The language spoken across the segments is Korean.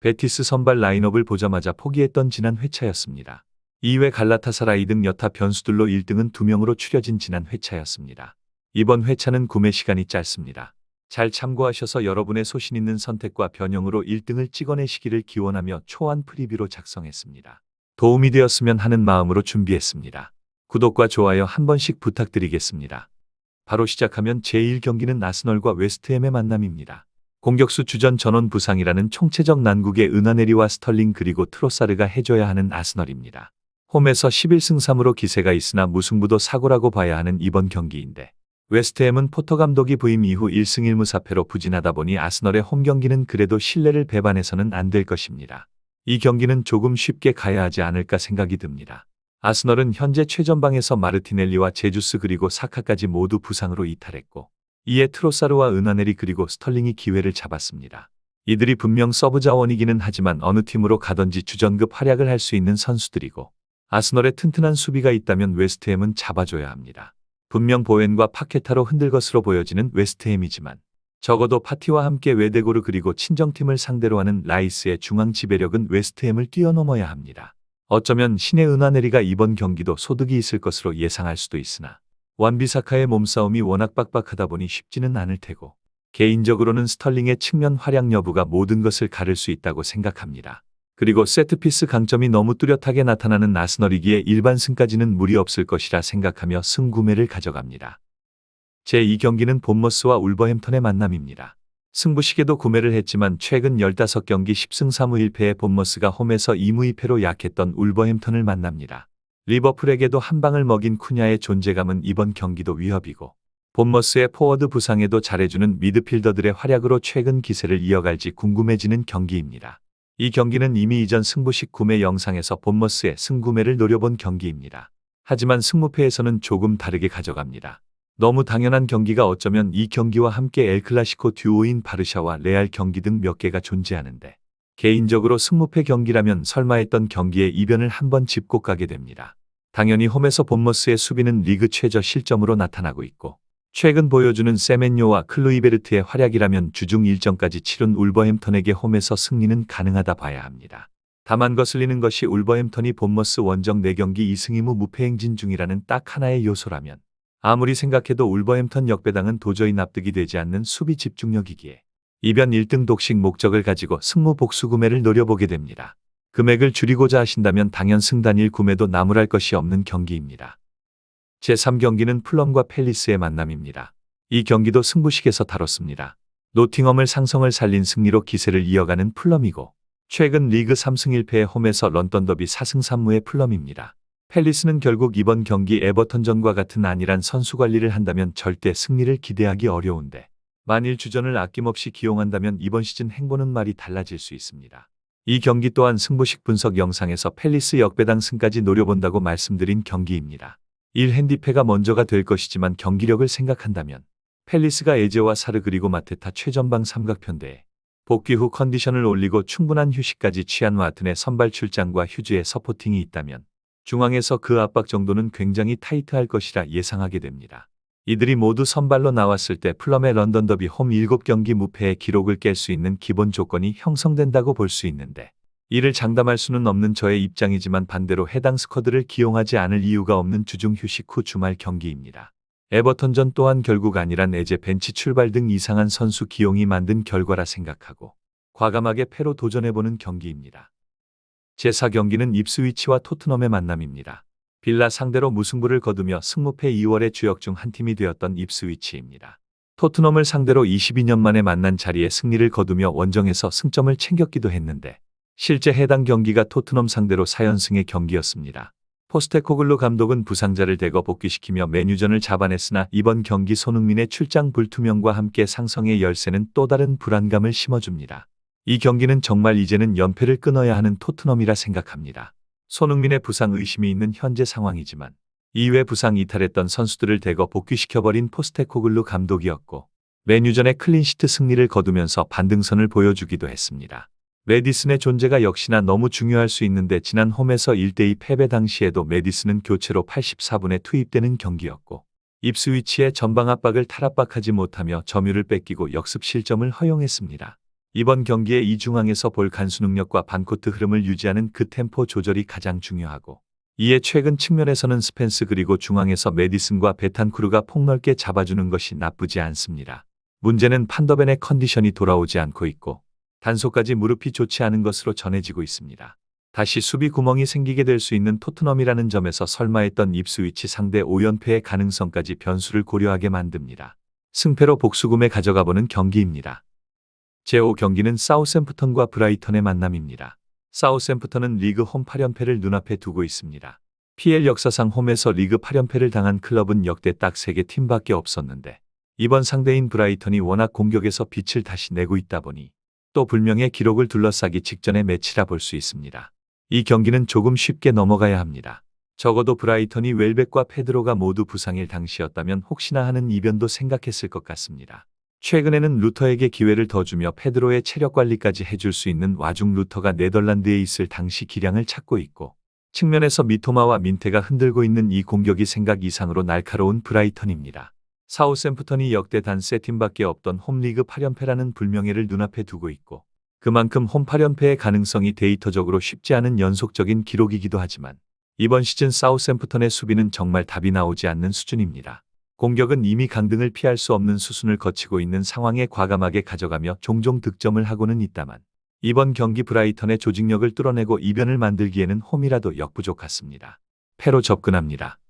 베티스 선발 라인업을 보자마자 포기했던 지난 회차였습니다. 이외 갈라타사라이 등 여타 변수들로 1등은 2명으로 추려진 지난 회차였습니다. 이번 회차는 구매 시간이 짧습니다. 잘 참고하셔서 여러분의 소신 있는 선택과 변형으로 1등을 찍어내시기를 기원하며 초안 프리뷰로 작성했습니다. 도움이 되었으면 하는 마음으로 준비했습니다. 구독과 좋아요 한 번씩 부탁드리겠습니다. 바로 시작하면 제1경기는 아스널과 웨스트햄의 만남입니다. 공격수 주전 전원 부상이라는 총체적 난국에 은하네리와 스털링 그리고 트로사르가 해줘야 하는 아스널입니다. 홈에서 11승 3무로 기세가 있으나 무승부도 사고라고 봐야 하는 이번 경기인데 웨스트햄은 포터 감독이 부임 이후 1승 1무 4패로 부진하다 보니 아스널의 홈 경기는 그래도 신뢰를 배반해서는 안 될 것입니다. 이 경기는 조금 쉽게 가야 하지 않을까 생각이 듭니다. 아스널은 현재 최전방에서 마르티넬리와 제주스 그리고 사카까지 모두 부상으로 이탈했고 이에 트로사르와 은하네리 그리고 스털링이 기회를 잡았습니다. 이들이 분명 서브 자원이기는 하지만 어느 팀으로 가든지 주전급 활약을 할 수 있는 선수들이고 아스널의 튼튼한 수비가 있다면 웨스트햄은 잡아줘야 합니다. 분명 보웬과 파케타로 흔들 것으로 보여지는 웨스트햄이지만 적어도 파티와 함께 외대고르 그리고 친정팀을 상대로 하는 라이스의 중앙 지배력은 웨스트햄을 뛰어넘어야 합니다. 어쩌면 신의 은하네리가 이번 경기도 소득이 있을 것으로 예상할 수도 있으나 완비사카의 몸싸움이 워낙 빡빡하다 보니 쉽지는 않을 테고 개인적으로는 스털링의 측면 활약 여부가 모든 것을 가를 수 있다고 생각합니다. 그리고 세트피스 강점이 너무 뚜렷하게 나타나는 아스널이기에 일반 승까지는 무리 없을 것이라 생각하며 승구매를 가져갑니다. 제2경기는 본머스와 울버햄턴의 만남입니다. 승부시계도 구매를 했지만 최근 15경기 10승 3무 1패의 본머스가 홈에서 2무 2패로 약했던 울버햄턴을 만납니다. 리버풀에게도 한 방을 먹인 쿠냐의 존재감은 이번 경기도 위협이고 본머스의 포워드 부상에도 잘해주는 미드필더들의 활약으로 최근 기세를 이어갈지 궁금해지는 경기입니다. 이 경기는 이미 이전 승부식 구매 영상에서 본머스의 승구매를 노려본 경기입니다. 하지만 승무패에서는 조금 다르게 가져갑니다. 너무 당연한 경기가 어쩌면 이 경기와 함께 엘클라시코 듀오인 바르샤와 레알 경기 등 몇 개가 존재하는데 개인적으로 승무패 경기라면 설마 했던 경기에 이변을 한번 짚고 가게 됩니다. 당연히 홈에서 본머스의 수비는 리그 최저 실점으로 나타나고 있고 최근 보여주는 세멘요와 클루이베르트의 활약이라면 주중 일정까지 치른 울버햄턴에게 홈에서 승리는 가능하다 봐야 합니다. 다만 거슬리는 것이 울버햄턴이 본머스 원정 4경기 2승 2무 무패 행진 중이라는 딱 하나의 요소라면 아무리 생각해도 울버햄턴 역배당은 도저히 납득이 되지 않는 수비 집중력이기에 이변 1등 독식 목적을 가지고 승무 복수 구매를 노려보게 됩니다. 금액을 줄이고자 하신다면 당연 승단일 구매도 나무랄 것이 없는 경기입니다. 제3경기는 풀럼과 팰리스의 만남입니다. 이 경기도 승부식에서 다뤘습니다. 노팅엄을 상성을 살린 승리로 기세를 이어가는 풀럼이고 최근 리그 3승 1패의 홈에서 런던 더비 4승 3무의 풀럼입니다. 팰리스는 결국 이번 경기 에버턴전과 같은 안일한 선수 관리를 한다면 절대 승리를 기대하기 어려운데 만일 주전을 아낌없이 기용한다면 이번 시즌 행보는 말이 달라질 수 있습니다. 이 경기 또한 승부식 분석 영상에서 팰리스 역배당 승까지 노려본다고 말씀드린 경기입니다. 1핸디패가 먼저가 될 것이지만 경기력을 생각한다면 팰리스가 에제와 사르 그리고 마테타 최전방 삼각편대에 복귀 후 컨디션을 올리고 충분한 휴식까지 취한 와튼의 선발 출장과 휴즈의 서포팅이 있다면 중앙에서 그 압박 정도는 굉장히 타이트할 것이라 예상하게 됩니다. 이들이 모두 선발로 나왔을 때 풀럼의 런던 더비 홈 7경기 무패의 기록을 깰 수 있는 기본 조건이 형성된다고 볼 수 있는데 이를 장담할 수는 없는 저의 입장이지만 반대로 해당 스쿼드를 기용하지 않을 이유가 없는 주중 휴식 후 주말 경기입니다. 에버턴전 또한 결국 안일한 에제 벤치 출발 등 이상한 선수 기용이 만든 결과라 생각하고 과감하게 패로 도전해보는 경기입니다. 제4경기는 입스위치와 토트넘의 만남입니다. 빌라 상대로 무승부를 거두며 승무패 2월의 주역 중 한 팀이 되었던 입스위치입니다. 토트넘을 상대로 22년 만에 만난 자리에 승리를 거두며 원정에서 승점을 챙겼기도 했는데 실제 해당 경기가 토트넘 상대로 4연승의 경기였습니다. 포스테코글루 감독은 부상자를 대거 복귀시키며 메뉴전을 잡아냈으나 이번 경기 손흥민의 출장 불투명과 함께 상성의 열세는 또 다른 불안감을 심어줍니다. 이 경기는 정말 이제는 연패를 끊어야 하는 토트넘이라 생각합니다. 손흥민의 부상 의심이 있는 현재 상황이지만 이외 부상 이탈했던 선수들을 대거 복귀시켜버린 포스테코글루 감독이었고 메뉴전의 클린시트 승리를 거두면서 반등선을 보여주기도 했습니다. 메디슨의 존재가 역시나 너무 중요할 수 있는데 지난 홈에서 1대2 패배 당시에도 메디슨은 교체로 84분에 투입되는 경기였고 입스위치의 전방 압박을 탈압박하지 못하며 점유를 뺏기고 역습 실점을 허용했습니다. 이번 경기에 이 중앙에서 볼 간수 능력과 반코트 흐름을 유지하는 그 템포 조절이 가장 중요하고, 이에 최근 측면에서는 스펜스 그리고 중앙에서 메디슨과 베탄쿠르가 폭넓게 잡아주는 것이 나쁘지 않습니다. 문제는 판더벤의 컨디션이 돌아오지 않고 있고 단소까지 무릎이 좋지 않은 것으로 전해지고 있습니다. 다시 수비 구멍이 생기게 될 수 있는 토트넘이라는 점에서 설마 했던 입스위치 상대 5연패의 가능성까지 변수를 고려하게 만듭니다. 승패로 복수금에 가져가보는 경기입니다. 제5경기는 사우샘프턴과 브라이턴의 만남입니다. 사우샘프턴은 리그 홈 8연패를 눈앞에 두고 있습니다. PL 역사상 홈에서 리그 8연패를 당한 클럽은 역대 딱 3개 팀밖에 없었는데, 이번 상대인 브라이턴이 워낙 공격에서 빛을 다시 내고 있다 보니 또 불명의 기록을 둘러싸기 직전의 매치라 볼 수 있습니다. 이 경기는 조금 쉽게 넘어가야 합니다. 적어도 브라이턴이 웰백과 페드로가 모두 부상일 당시였다면 혹시나 하는 이변도 생각했을 것 같습니다. 최근에는 루터에게 기회를 더 주며 페드로의 체력 관리까지 해줄 수 있는 와중 루터가 네덜란드에 있을 당시 기량을 찾고 있고, 측면에서 미토마와 민테가 흔들고 있는 이 공격이 생각 이상으로 날카로운 브라이턴입니다. 사우샘프턴이 역대 단 3팀밖에 없던 홈리그 8연패라는 불명예를 눈앞에 두고 있고, 그만큼 홈 8연패의 가능성이 데이터적으로 쉽지 않은 연속적인 기록이기도 하지만 이번 시즌 사우샘프턴의 수비는 정말 답이 나오지 않는 수준입니다. 공격은 이미 강등을 피할 수 없는 수순을 거치고 있는 상황에 과감하게 가져가며 종종 득점을 하고는 있다만 이번 경기 브라이턴의 조직력을 뚫어내고 이변을 만들기에는 홈이라도 역부족 같습니다. 패로 접근합니다.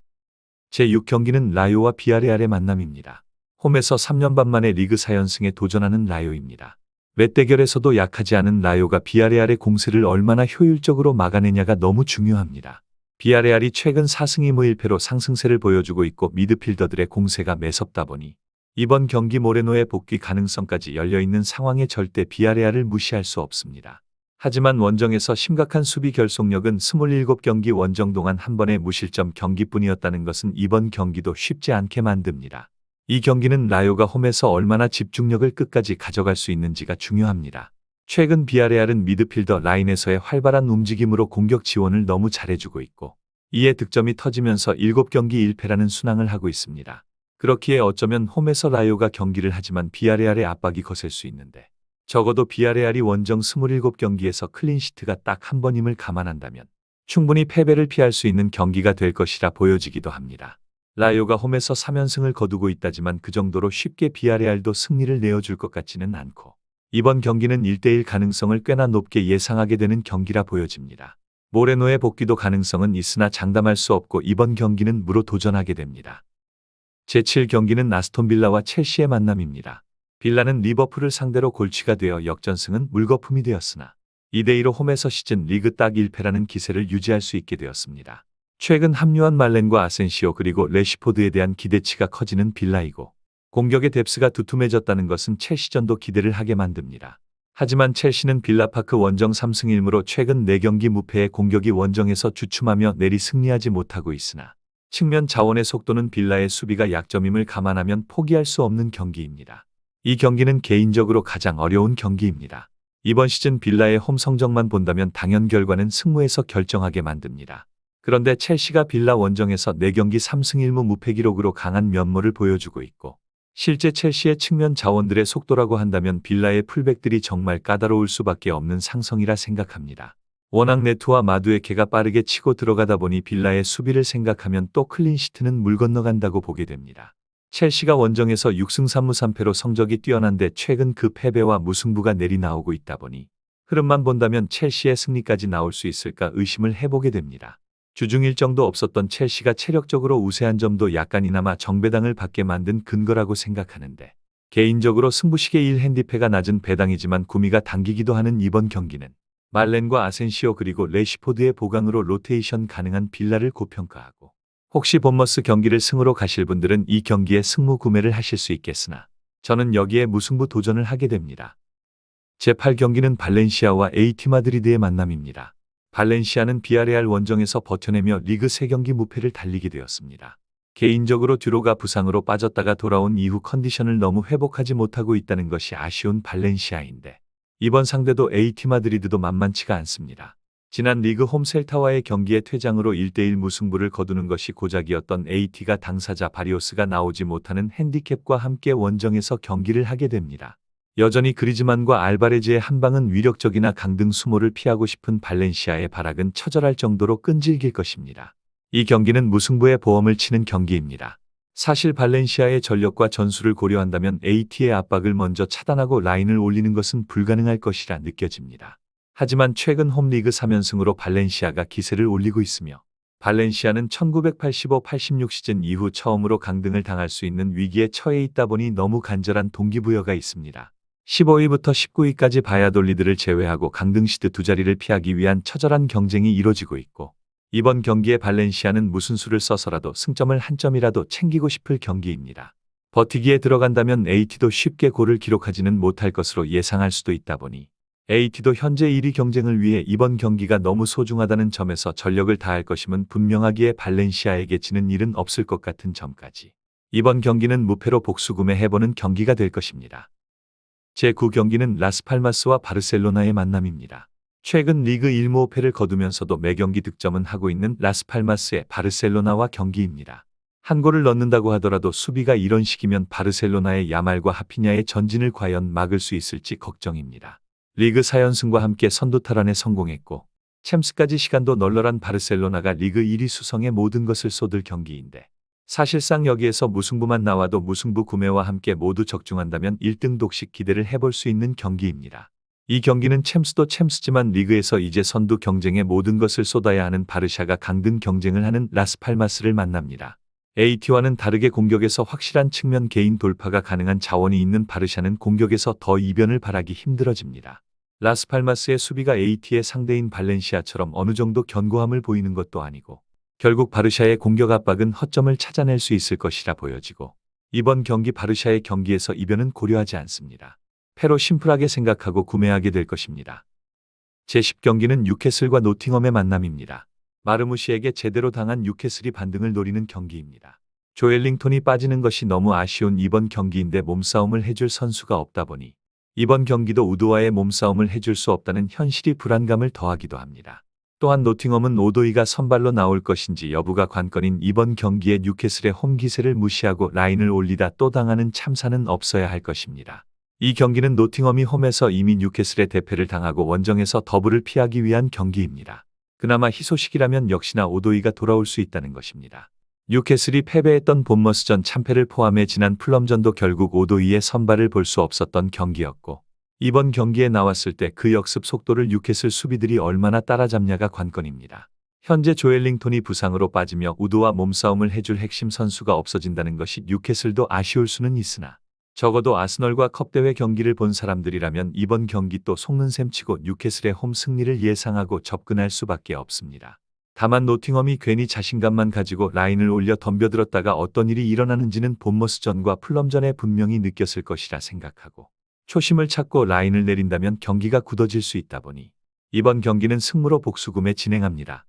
제6경기는 라요와 비아레알의 만남입니다. 홈에서 3년 반 만에 리그 4연승에 도전하는 라요입니다. 맷대결에서도 약하지 않은 라요가 비아레알의 공세를 얼마나 효율적으로 막아내냐가 너무 중요합니다. 비아레알이 최근 4승 2무 1패로 상승세를 보여주고 있고 미드필더들의 공세가 매섭다 보니 이번 경기 모레노의 복귀 가능성까지 열려있는 상황에 절대 비아레알을 무시할 수 없습니다. 하지만 원정에서 심각한 수비 결속력은 27경기 원정 동안 한 번의 무실점 경기뿐이었다는 것은 이번 경기도 쉽지 않게 만듭니다. 이 경기는 라요가 홈에서 얼마나 집중력을 끝까지 가져갈 수 있는지가 중요합니다. 최근 비아레알은 미드필더 라인에서의 활발한 움직임으로 공격 지원을 너무 잘해주고 있고, 이에 득점이 터지면서 7경기 1패라는 순항을 하고 있습니다. 그렇기에 어쩌면 홈에서 라요가 경기를 하지만 비아레알의 압박이 거셀 수 있는데, 적어도 비아레알이 원정 27경기에서 클린시트가 딱 한 번임을 감안한다면 충분히 패배를 피할 수 있는 경기가 될 것이라 보여지기도 합니다. 라요가 홈에서 3연승을 거두고 있다지만 그 정도로 쉽게 비아레알도 승리를 내어줄 것 같지는 않고, 이번 경기는 1대1 가능성을 꽤나 높게 예상하게 되는 경기라 보여집니다. 모레노의 복귀도 가능성은 있으나 장담할 수 없고 이번 경기는 무로 도전하게 됩니다. 제7경기는 아스톤 빌라와 첼시의 만남입니다. 빌라는 리버풀을 상대로 골치가 되어 역전승은 물거품이 되었으나 2대2로 홈에서 시즌 리그 딱 1패라는 기세를 유지할 수 있게 되었습니다. 최근 합류한 말렌과 아센시오 그리고 레시포드에 대한 기대치가 커지는 빌라이고, 공격의 뎁스가 두툼해졌다는 것은 첼시전도 기대를 하게 만듭니다. 하지만 첼시는 빌라파크 원정 3승 1무로 최근 4경기 무패의 공격이 원정에서 주춤하며 내리 승리하지 못하고 있으나 측면 자원의 속도는 빌라의 수비가 약점임을 감안하면 포기할 수 없는 경기입니다. 이 경기는 개인적으로 가장 어려운 경기입니다. 이번 시즌 빌라의 홈 성적만 본다면 당연 결과는 승무에서 결정하게 만듭니다. 그런데 첼시가 빌라 원정에서 4경기 3승 1무 무패 기록으로 강한 면모를 보여주고 있고, 실제 첼시의 측면 자원들의 속도라고 한다면 빌라의 풀백들이 정말 까다로울 수밖에 없는 상성이라 생각합니다. 워낙 네트와 마두에케가 빠르게 치고 들어가다 보니 빌라의 수비를 생각하면 또 클린시트는 물 건너간다고 보게 됩니다. 첼시가 원정에서 6승 3무 3패로 성적이 뛰어난데 최근 그 패배와 무승부가 내리나오고 있다 보니 흐름만 본다면 첼시의 승리까지 나올 수 있을까 의심을 해보게 됩니다. 주중 일정도 없었던 첼시가 체력적으로 우세한 점도 약간이나마 정배당을 받게 만든 근거라고 생각하는데, 개인적으로 승부식의 1핸디패가 낮은 배당이지만 구미가 당기기도 하는 이번 경기는 말렌과 아센시오 그리고 레시포드의 보강으로 로테이션 가능한 빌라를 고평가하고, 혹시 본머스 경기를 승으로 가실 분들은 이 경기에 승무 구매를 하실 수 있겠으나 저는 여기에 무승부 도전을 하게 됩니다. 제8경기는 발렌시아와 AT 마드리드의 만남입니다. 발렌시아는 비아레알 원정에서 버텨내며 리그 3경기 무패를 달리게 되었습니다. 개인적으로 듀로가 부상으로 빠졌다가 돌아온 이후 컨디션을 너무 회복하지 못하고 있다는 것이 아쉬운 발렌시아인데, 이번 상대도 AT 마드리드도 만만치가 않습니다. 지난 리그 홈 셀타와의 경기에 퇴장으로 1대1 무승부를 거두는 것이 고작이었던 AT가 당사자 바리오스가 나오지 못하는 핸디캡과 함께 원정에서 경기를 하게 됩니다. 여전히 그리즈만과 알바레즈의 한 방은 위력적이나 강등 수모를 피하고 싶은 발렌시아의 발악은 처절할 정도로 끈질길 것입니다. 이 경기는 무승부의 보험을 치는 경기입니다. 사실 발렌시아의 전력과 전술을 고려한다면 AT의 압박을 먼저 차단하고 라인을 올리는 것은 불가능할 것이라 느껴집니다. 하지만 최근 홈리그 3연승으로 발렌시아가 기세를 올리고 있으며 발렌시아는 1985-86 시즌 이후 처음으로 강등을 당할 수 있는 위기에 처해 있다 보니 너무 간절한 동기부여가 있습니다. 15위부터 19위까지 바야돌리드를 제외하고 강등 시드 두 자리를 피하기 위한 처절한 경쟁이 이뤄지고 있고 이번 경기에 발렌시아는 무슨 수를 써서라도 승점을 한 점이라도 챙기고 싶을 경기입니다. 버티기에 들어간다면 AT도 쉽게 골을 기록하지는 못할 것으로 예상할 수도 있다 보니 AT도 현재 1위 경쟁을 위해 이번 경기가 너무 소중하다는 점에서 전력을 다할 것임은 분명하기에 발렌시아에게 지는 일은 없을 것 같은 점까지 이번 경기는 무패로 복수구매 해보는 경기가 될 것입니다. 제9경기는 라스팔마스와 바르셀로나의 만남입니다. 최근 리그 1무호패를 거두면서도 매경기 득점은 하고 있는 라스팔마스의 바르셀로나와 경기입니다. 한 골을 넣는다고 하더라도 수비가 이런 식이면 바르셀로나의 야말과 하피냐의 전진을 과연 막을 수 있을지 걱정입니다. 리그 4연승과 함께 선두 탈환에 성공했고 챔스까지 시간도 널널한 바르셀로나가 리그 1위 수성에 모든 것을 쏟을 경기인데 사실상 여기에서 무승부만 나와도 무승부 구매와 함께 모두 적중한다면 1등 독식 기대를 해볼 수 있는 경기입니다. 이 경기는 챔스도 챔스지만 리그에서 이제 선두 경쟁에 모든 것을 쏟아야 하는 바르샤가 강등 경쟁을 하는 라스팔마스를 만납니다. AT와는 다르게 공격에서 확실한 측면 개인 돌파가 가능한 자원이 있는 바르샤는 공격에서 더 이변을 바라기 힘들어집니다. 라스팔마스의 수비가 AT의 상대인 발렌시아처럼 어느 정도 견고함을 보이는 것도 아니고 결국 바르샤의 공격 압박은 허점을 찾아낼 수 있을 것이라 보여지고 이번 경기 바르샤의 경기에서 이변은 고려하지 않습니다. 패로 심플하게 생각하고 구매하게 될 것입니다. 제10경기는 뉴캐슬과 노팅엄의 만남입니다. 마르무시에게 제대로 당한 뉴캐슬이 반등을 노리는 경기입니다. 조엘링턴이 빠지는 것이 너무 아쉬운 이번 경기인데 몸싸움을 해줄 선수가 없다 보니 이번 경기도 우드와의 몸싸움을 해줄 수 없다는 현실이 불안감을 더하기도 합니다. 또한 노팅엄은 오도이가 선발로 나올 것인지 여부가 관건인 이번 경기에 뉴캐슬의 홈 기세를 무시하고 라인을 올리다 또 당하는 참사는 없어야 할 것입니다. 이 경기는 노팅엄이 홈에서 이미 뉴캐슬의 대패를 당하고 원정에서 더블을 피하기 위한 경기입니다. 그나마 희소식이라면 역시나 오도이가 돌아올 수 있다는 것입니다. 뉴캐슬이 패배했던 본머스전 참패를 포함해 지난 플럼전도 결국 오도이의 선발을 볼 수 없었던 경기였고 이번 경기에 나왔을 때 그 역습 속도를 뉴캐슬 수비들이 얼마나 따라잡냐가 관건입니다. 현재 조엘링턴이 부상으로 빠지며 우드와 몸싸움을 해줄 핵심 선수가 없어진다는 것이 뉴캐슬도 아쉬울 수는 있으나 적어도 아스널과 컵대회 경기를 본 사람들이라면 이번 경기 또 속는 셈 치고 뉴캐슬의 홈 승리를 예상하고 접근할 수밖에 없습니다. 다만 노팅엄이 괜히 자신감만 가지고 라인을 올려 덤벼들었다가 어떤 일이 일어나는지는 본머스전과 플럼전에 분명히 느꼈을 것이라 생각하고 초심을 찾고 라인을 내린다면 경기가 굳어질 수 있다 보니 이번 경기는 승무로 복수구매 진행합니다.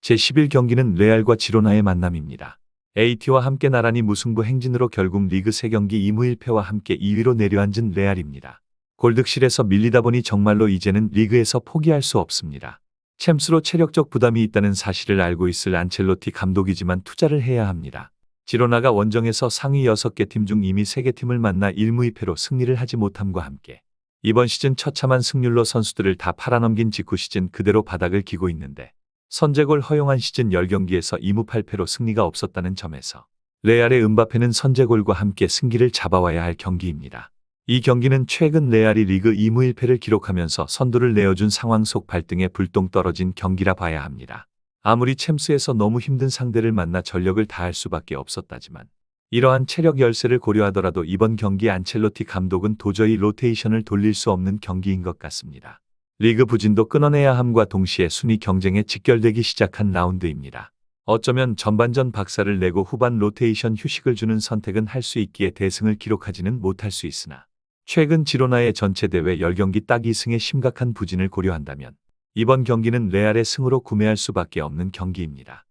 제11경기는 레알과 지로나의 만남입니다. AT와 함께 나란히 무승부 행진으로 결국 리그 3경기 2무 1패와 함께 2위로 내려앉은 레알입니다. 골득실에서 밀리다 보니 정말로 이제는 리그에서 포기할 수 없습니다. 챔스로 체력적 부담이 있다는 사실을 알고 있을 안첼로티 감독이지만 투자를 해야 합니다. 지로나가 원정에서 상위 6개 팀 중 이미 3개 팀을 만나 1무 2패로 승리를 하지 못함과 함께 이번 시즌 처참한 승률로 선수들을 다 팔아넘긴 직후 시즌 그대로 바닥을 기고 있는데 선제골 허용한 시즌 10경기에서 2무 8패로 승리가 없었다는 점에서 레알의 음바페는 선제골과 함께 승기를 잡아와야 할 경기입니다. 이 경기는 최근 레알이 리그 2무 1패를 기록하면서 선두를 내어준 상황 속 발등에 불똥 떨어진 경기라 봐야 합니다. 아무리 챔스에서 너무 힘든 상대를 만나 전력을 다할 수밖에 없었다지만 이러한 체력 열세를 고려하더라도 이번 경기 안첼로티 감독은 도저히 로테이션을 돌릴 수 없는 경기인 것 같습니다. 리그 부진도 끊어내야 함과 동시에 순위 경쟁에 직결되기 시작한 라운드입니다. 어쩌면 전반전 박살을 내고 후반 로테이션 휴식을 주는 선택은 할 수 있기에 대승을 기록하지는 못할 수 있으나 최근 지로나의 전체 대회 10경기 딱 2승의 심각한 부진을 고려한다면 이번 경기는 레알의 승으로 구매할 수밖에 없는 경기입니다.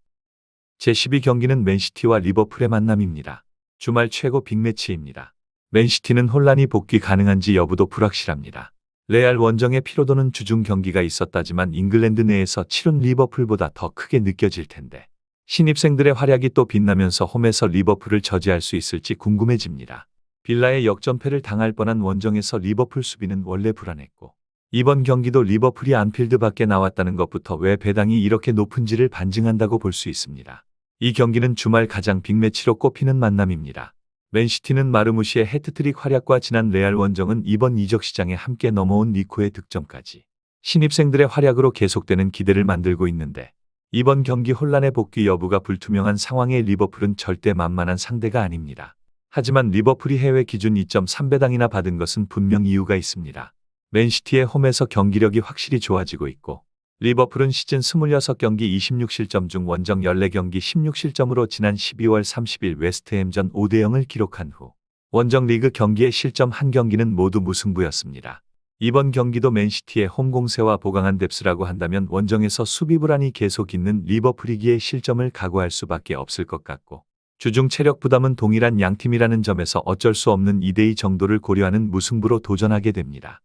제12경기는 맨시티와 리버풀의 만남입니다. 주말 최고 빅매치입니다. 맨시티는 혼란이 복귀 가능한지 여부도 불확실합니다. 레알 원정의 피로도는 주중 경기가 있었다지만 잉글랜드 내에서 치른 리버풀보다 더 크게 느껴질 텐데 신입생들의 활약이 또 빛나면서 홈에서 리버풀을 저지할 수 있을지 궁금해집니다. 빌라의 역전패를 당할 뻔한 원정에서 리버풀 수비는 원래 불안했고 이번 경기도 리버풀이 안필드 밖에 나왔다는 것부터 왜 배당이 이렇게 높은지를 반증한다고 볼 수 있습니다. 이 경기는 주말 가장 빅매치로 꼽히는 만남입니다. 맨시티는 마르무시의 해트트릭 활약과 지난 레알 원정은 이번 이적 시장에 함께 넘어온 니코의 득점까지 신입생들의 활약으로 계속되는 기대를 만들고 있는데 이번 경기 혼란의 복귀 여부가 불투명한 상황의 리버풀은 절대 만만한 상대가 아닙니다. 하지만 리버풀이 해외 기준 2.3배당이나 받은 것은 분명 이유가 있습니다. 맨시티의 홈에서 경기력이 확실히 좋아지고 있고 리버풀은 시즌 26경기 26실점 중 원정 14경기 16실점으로 지난 12월 30일 웨스트햄전 5대0을 기록한 후 원정 리그 경기의 실점 한 경기는 모두 무승부였습니다. 이번 경기도 맨시티의 홈 공세와 보강한 뎁스라고 한다면 원정에서 수비 불안이 계속 있는 리버풀이기에 실점을 각오할 수밖에 없을 것 같고 주중 체력 부담은 동일한 양팀이라는 점에서 어쩔 수 없는 2대2 정도를 고려하는 무승부로 도전하게 됩니다.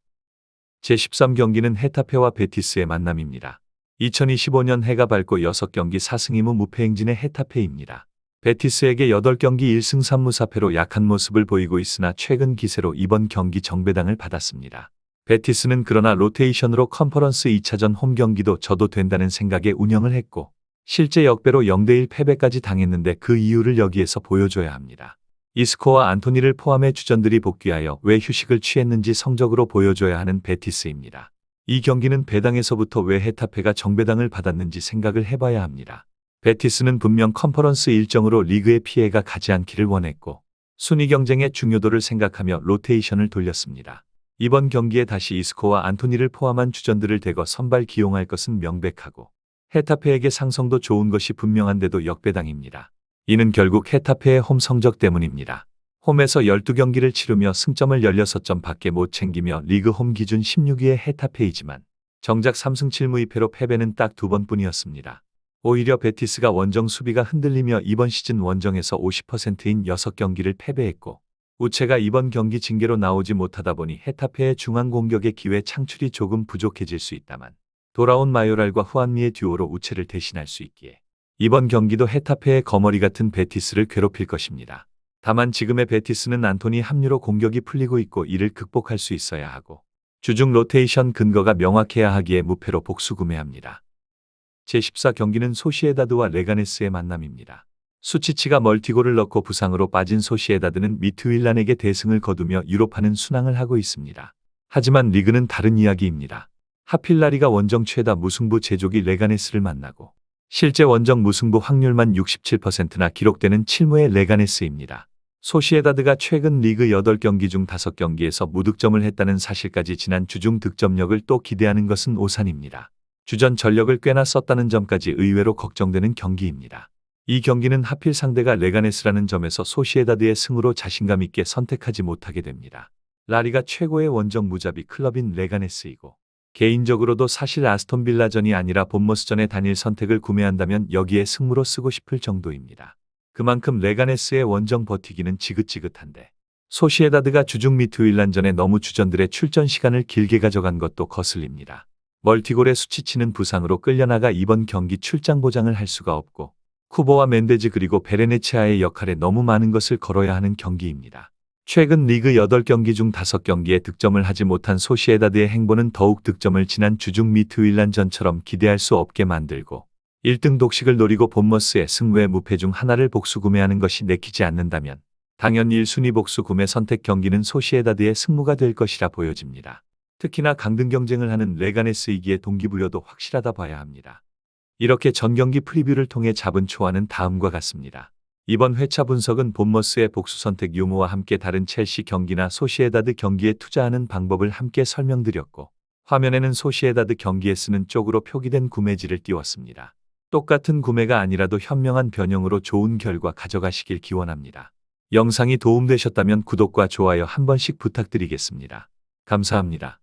제13경기는 헤타페와 베티스의 만남입니다. 2025년 해가 밝고 6경기 4승 2무 무패 행진의 헤타페입니다. 베티스에게 8경기 1승 3무 4패로 약한 모습을 보이고 있으나 최근 기세로 이번 경기 정배당을 받았습니다. 베티스는 그러나 로테이션으로 컨퍼런스 2차전 홈 경기도 져도 된다는 생각에 운영을 했고 실제 역배로 0대1 패배까지 당했는데 그 이유를 여기에서 보여줘야 합니다. 이스코와 안토니를 포함해 주전들이 복귀하여 왜 휴식을 취했는지 성적으로 보여줘야 하는 베티스입니다. 이 경기는 배당에서부터 왜 헤타페가 정배당을 받았는지 생각을 해봐야 합니다. 베티스는 분명 컨퍼런스 일정으로 리그에 피해가 가지 않기를 원했고 순위 경쟁의 중요도를 생각하며 로테이션을 돌렸습니다. 이번 경기에 다시 이스코와 안토니를 포함한 주전들을 대거 선발 기용할 것은 명백하고 헤타페에게 상성도 좋은 것이 분명한데도 역배당입니다. 이는 결국 헤타페의 홈 성적 때문입니다. 홈에서 12경기를 치르며 승점을 16점 밖에 못 챙기며 리그 홈 기준 16위의 헤타페이지만 정작 3승 7무 2패로 패배는 딱 2번뿐이었습니다. 오히려 베티스가 원정 수비가 흔들리며 이번 시즌 원정에서 50%인 6경기를 패배했고 우체가 이번 경기 징계로 나오지 못하다 보니 헤타페의 중앙 공격의 기회 창출이 조금 부족해질 수 있다만 돌아온 마요랄과 후안미의 듀오로 우체를 대신할 수 있기에 이번 경기도 헤타페의 거머리 같은 베티스를 괴롭힐 것입니다. 다만 지금의 베티스는 안토니 합류로 공격이 풀리고 있고 이를 극복할 수 있어야 하고 주중 로테이션 근거가 명확해야 하기에 무패로 복수 구매합니다. 제14경기는 소시에다드와 레가네스의 만남입니다. 수치치가 멀티골을 넣고 부상으로 빠진 소시에다드는 미트윌란에게 대승을 거두며 유로파는 순항을 하고 있습니다. 하지만 리그는 다른 이야기입니다. 하필 라리가 원정 최다 무승부 제조기 레가네스를 만나고 실제 원정 무승부 확률만 67%나 기록되는 7무의 레가네스입니다. 소시에다드가 최근 리그 8경기 중 5경기에서 무득점을 했다는 사실까지 지난 주중 득점력을 또 기대하는 것은 오산입니다. 주전 전력을 꽤나 썼다는 점까지 의외로 걱정되는 경기입니다. 이 경기는 하필 상대가 레가네스라는 점에서 소시에다드의 승으로 자신감 있게 선택하지 못하게 됩니다. 라리가 최고의 원정 무자비 클럽인 레가네스이고 개인적으로도 사실 아스톤빌라전이 아니라 본머스전의 단일 선택을 구매한다면 여기에 승무로 쓰고 싶을 정도입니다. 그만큼 레가네스의 원정 버티기는 지긋지긋한데 소시에다드가 주중 미트윌란전에 너무 주전들의 출전 시간을 길게 가져간 것도 거슬립니다. 멀티골의 수치치는 부상으로 끌려나가 이번 경기 출장 보장을 할 수가 없고 쿠보와 멘데즈 그리고 베레네치아의 역할에 너무 많은 것을 걸어야 하는 경기입니다. 최근 리그 8경기 중 5경기에 득점을 하지 못한 소시에다드의 행보는 더욱 득점을 지난 주중 미트윌란전처럼 기대할 수 없게 만들고 1등 독식을 노리고 본머스의 승외 무패 중 하나를 복수 구매하는 것이 내키지 않는다면 당연히 1순위 복수 구매 선택 경기는 소시에다드의 승무가 될 것이라 보여집니다. 특히나 강등 경쟁을 하는 레가네스이기에 동기부여도 확실하다 봐야 합니다. 이렇게 전경기 프리뷰를 통해 잡은 초안은 다음과 같습니다. 이번 회차 분석은 본머스의 복수 선택 유무와 함께 다른 첼시 경기나 소시에다드 경기에 투자하는 방법을 함께 설명드렸고 화면에는 소시에다드 경기에 쓰는 쪽으로 표기된 구매지를 띄웠습니다. 똑같은 구매가 아니라도 현명한 변형으로 좋은 결과 가져가시길 기원합니다. 영상이 도움되셨다면 구독과 좋아요 한 번씩 부탁드리겠습니다. 감사합니다.